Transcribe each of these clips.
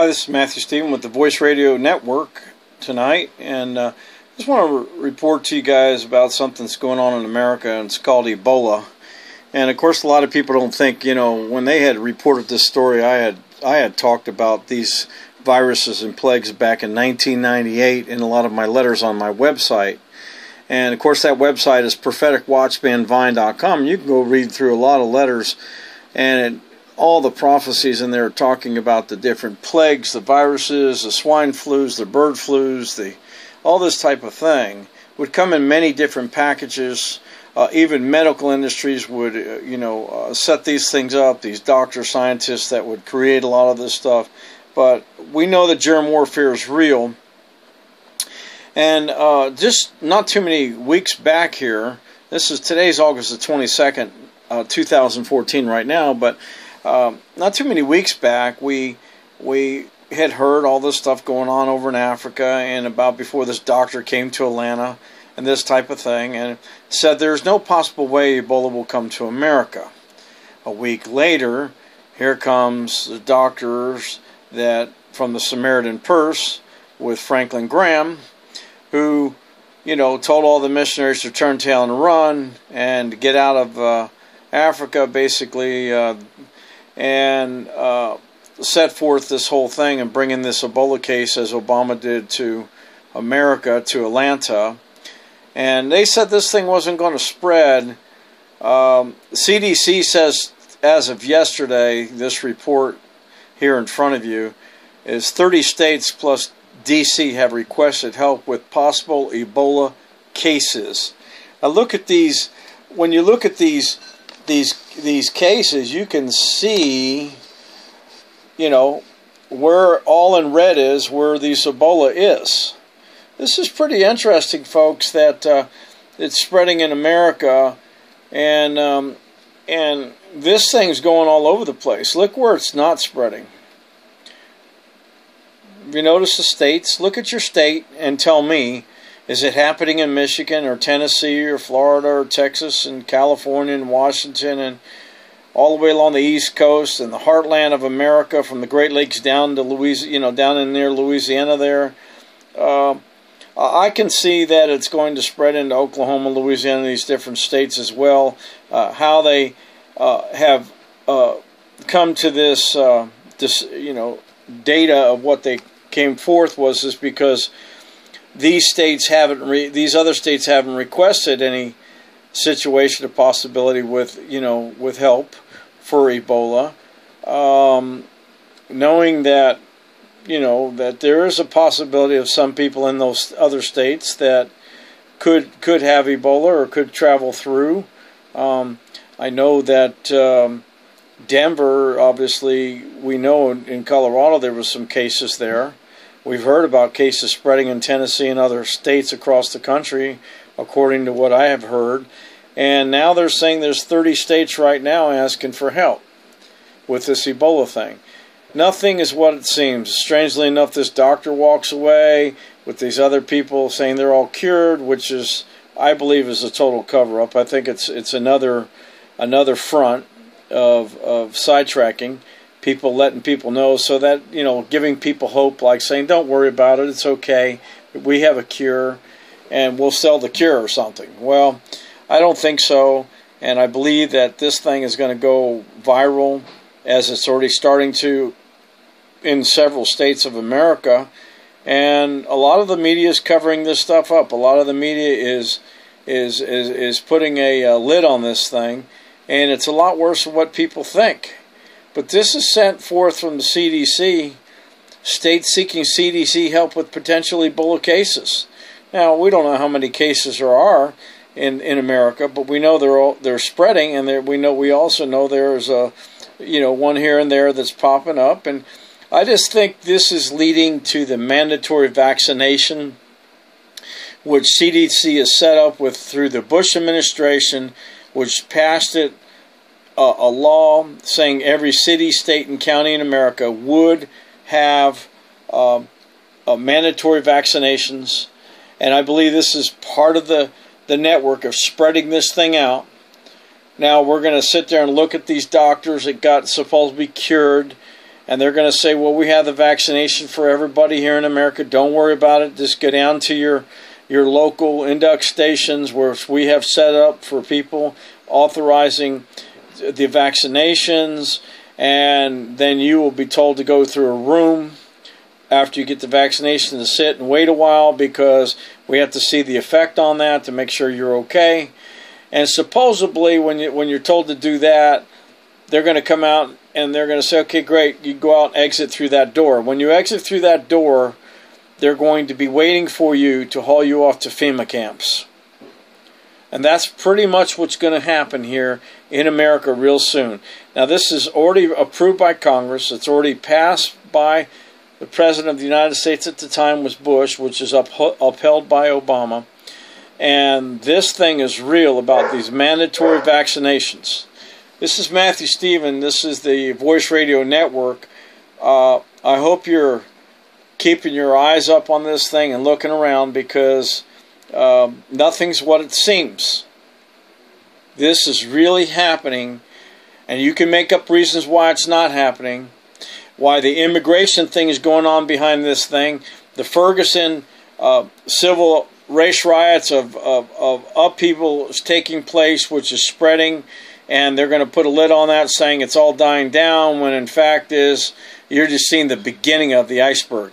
Hi, this is Matthew Stephen with the Voice Radio Network tonight, and just want to report to you guys about something that's going on in America, and it's called Ebola. And of course, a lot of people don't think, when they had reported this story, I had talked about these viruses and plagues back in 1998 in a lot of my letters on my website. And of course, that website is propheticwatchmanvine.com. You can go read through a lot of letters, and all the prophecies in there talking about the different plagues, the viruses, the swine flus, the bird flus, all this type of thing would come in many different packages. Even medical industries would, set these things up, these doctors, scientists that would create a lot of this stuff. But we know that germ warfare is real. And just not too many weeks back here, today's August the 22nd, 2014 right now, but not too many weeks back, we had heard all this stuff going on over in Africa, and about before this doctor came to Atlanta and this type of thing, and said there's no possible way Ebola will come to America. A week later, here comes the doctors from the Samaritan Purse with Franklin Graham, who, told all the missionaries to turn tail and run and to get out of Africa, basically, and set forth this whole thing and bring in this Ebola case as Obama did to America, to Atlanta. And they said this thing wasn't going to spread. CDC says, as of yesterday, this report here in front of you, is 30 states plus D.C. have requested help with possible Ebola cases. Now look at these. When you look at these cases, you can see, where all in red is where these Ebola is. This is pretty interesting, folks, that it's spreading in America, and this thing's going all over the place. Look where it's not spreading. If you notice the states, look at your state and tell me, is it happening in Michigan or Tennessee or Florida or Texas and California and Washington and all the way along the East Coast and the heartland of America, from the Great Lakes down to Louisiana, down in near Louisiana there? I can see that it's going to spread into Oklahoma, Louisiana, these different states as well. How they have come to this, data of what they came forth is because these other states haven't requested any situation or possibility with help for Ebola, knowing that that there is a possibility of some people in those other states that could have Ebola or could travel through. I know that Denver, obviously, we know in Colorado there was some cases there. We've heard about cases spreading in Tennessee and other states across the country, according to what I have heard. And now they're saying there's 30 states right now asking for help with this Ebola thing. Nothing is what it seems. Strangely enough, this doctor walks away with these other people saying they're all cured, which is, I believe, is a total cover-up. I think it's another front of sidetracking people, letting people know, so that, giving people hope, like saying, don't worry about it, it's okay, we have a cure, and we'll sell the cure or something. Well, I don't think so, and I believe that this thing is going to go viral, as it's already starting to in several states of America, and a lot of the media is covering this stuff up. A lot of the media is putting a lid on this thing, and it's a lot worse than what people think. But this is sent forth from the CDC, states seeking CDC help with potential Ebola cases. Now, we don't know how many cases there are in America, but we know they're spreading, and we also know there's one here and there that's popping up. And I just think this is leading to the mandatory vaccination, which CDC is set up with through the Bush administration, which passed it a law saying every city, state, and county in America would have mandatory vaccinations. And I believe this is part of the network of spreading this thing out. Now we're going to sit there and look at these doctors that got supposed to be cured, and they're going to say, well, we have the vaccination for everybody here in America. Don't worry about it. Just go down to your local induct stations where we have set up for people authorizing the vaccinations, and then you will be told to go through a room after you get the vaccination to sit and wait a while, because we have to see the effect on that to make sure you're okay. And supposedly when you're told to do that, they're going to come out and they're going to say, okay, great, you go out and exit through that door. When you exit through that door, they're going to be waiting for you to haul you off to FEMA camps. And that's pretty much what's going to happen here in America real soon. Now, this is already approved by Congress. It's already passed by the President of the United States at the time was Bush, which is upheld by Obama. And this thing is real about these mandatory vaccinations. This is Matthew Stephen. This is the Voice Radio Network. I hope you're keeping your eyes up on this thing and looking around, because nothing's what it seems. This is really happening, and you can make up reasons why it's not happening, why the immigration thing is going on behind this thing. The Ferguson civil race riots of upheaval is taking place, which is spreading, and they're going to put a lid on that, saying it's all dying down, when in fact is you're just seeing the beginning of the iceberg.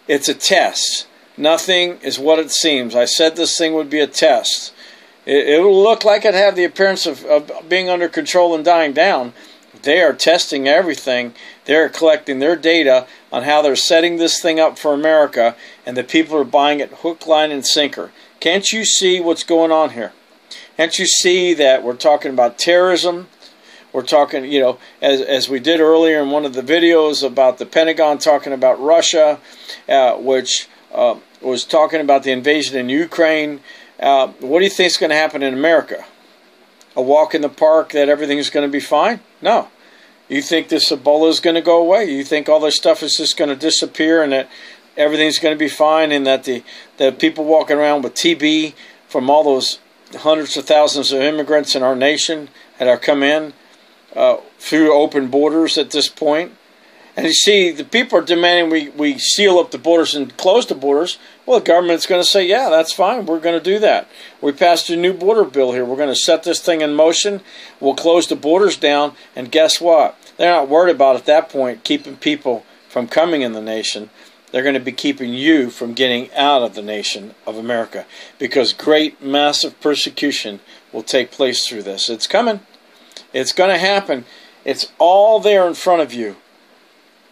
It's a test. Nothing is what it seems. I said this thing would be a test. It will look like it have the appearance of being under control and dying down. They are testing everything. They're collecting their data on how they're setting this thing up for America, and the people are buying it hook, line, and sinker. Can't you see what's going on here? Can't you see that we're talking about terrorism? We're talking, you know, as we did earlier in one of the videos about the Pentagon talking about Russia, which was talking about the invasion in Ukraine. What do you think is going to happen in America? A walk in the park that everything's going to be fine? No. You think this Ebola is going to go away? You think all this stuff is just going to disappear and that everything's going to be fine, and that the people walking around with TB from all those hundreds of thousands of immigrants in our nation that are come in through open borders at this point? And you see, the people are demanding we seal up the borders and close the borders. Well, the government's going to say, yeah, that's fine. We're going to do that. We passed a new border bill here. We're going to set this thing in motion. We'll close the borders down. And guess what? They're not worried about, at that point, keeping people from coming in the nation. They're going to be keeping you from getting out of the nation of America, because great, massive persecution will take place through this. It's coming. It's going to happen. It's all there in front of you.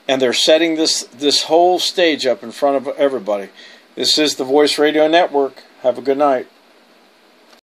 And they're setting this whole stage up in front of everybody. This is the Voice Radio Network. Have a good night.